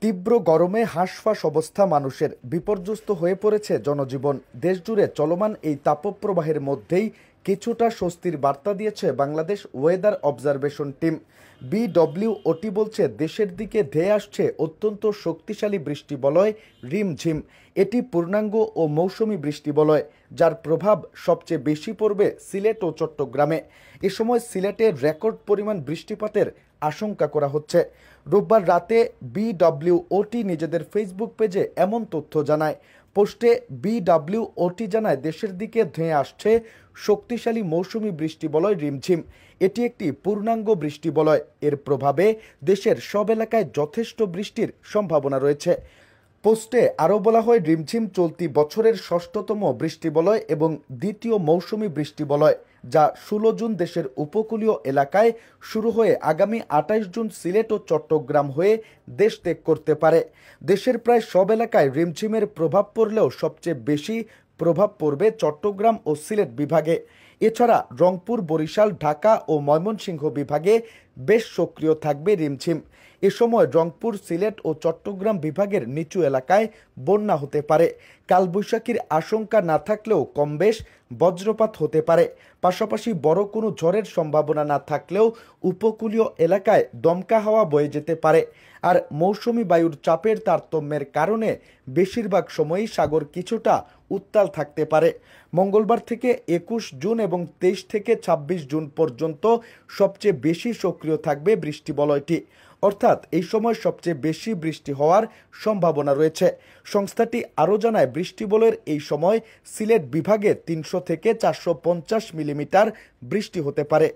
তীব্র গরমে হাঁসফাঁস অবস্থা মানুষের, বিপর্যস্ত হয়ে পড়েছে জনজীবন। দেশজুড়ে চলমান এই তাপপ্রবাহের মধ্যেই কিছুটা স্বস্তির বার্তা দিয়েছে বাংলাদেশ ওয়েদার অবজারভেশন টিম। বিডব্লিউওটি বলছে, দেশের দিকে ধেয়ে আসছে অত্যন্ত শক্তিশালী বৃষ্টিবলয় রিমঝিম। এটি পূর্ণাঙ্গ ও মৌসুমি বৃষ্টিবলয়, যার প্রভাব সবচেয়ে বেশি পড়বে সিলেট ও চট্টগ্রামে। এ সময় সিলেটে রেকর্ড পরিমাণ বৃষ্টিপাতের আশঙ্কা করা হচ্ছে। রোববার রাতে বিডব্লিউওটি নিজেদের ফেসবুক পেজে এমন তথ্য জানায়। পোস্টে বিডব্লিউওটি জানায়, দেশের দিকে ধেয়ে আসছে শক্তিশালী মৌসুমি বৃষ্টিবলয় রিমঝিম। এটি একটি পূর্ণাঙ্গ বৃষ্টিবলয়। এর প্রভাবে দেশের সব এলাকায় যথেষ্ট বৃষ্টির সম্ভাবনা রয়েছে। পোস্টে আরও বলা হয়, রিমঝিম চলতি বছরের ষষ্ঠতম বৃষ্টিবলয় এবং দ্বিতীয় মৌসুমি বৃষ্টিবলয়, যা 16 জুন দেশের উপকূলীয় এলাকায় শুরু হয়ে আগামী 28 জুন সিলেট ও চট্টগ্রাম হয়ে দেশ ত্যাগ করতে পারে। দেশের প্রায় সব এলাকায় রিমঝিমের প্রভাব পড়লেও সবচেয়ে বেশি প্রভাব পড়বে চট্টগ্রাম ও সিলেট বিভাগে। এছাড়া রংপুর, বরিশাল, ঢাকা ও ময়মনসিংহ বিভাগে বেশ সক্রিয় থাকবে রিমঝিম। এ সময় রংপুর, সিলেট ও চট্টগ্রাম বিভাগের নিচু এলাকায় বন্যা হতে পারে। কালবৈশাখীর আশঙ্কা না থাকলেও কমবেশ বজ্রপাত হতে পারে। পাশাপাশি বড় কোনো ঝড়ের সম্ভাবনা না থাকলেও উপকূলীয় এলাকায় দমকা হাওয়া বয়ে যেতে পারে। আর মৌসুমি বায়ুর চাপের তারতম্যের কারণে বেশিরভাগ সময়ই সাগর কিছুটা উত্তাল থাকতে পারে। মঙ্গলবার থেকে 21 জুন এবং 23 থেকে 26 জুন পর্যন্ত সবচেয়ে বেশি সক্রিয় থাকবে বৃষ্টিবলয়টি, অর্থাৎ এই সময় সবচেয়ে বেশি বৃষ্টি হওয়ার সম্ভাবনা রয়েছে। সংস্থাটি আরও জানায়, বৃষ্টিবলয়ের এই সময় সিলেট বিভাগে 300 থেকে 450 মিলিমিটার বৃষ্টি হতে পারে।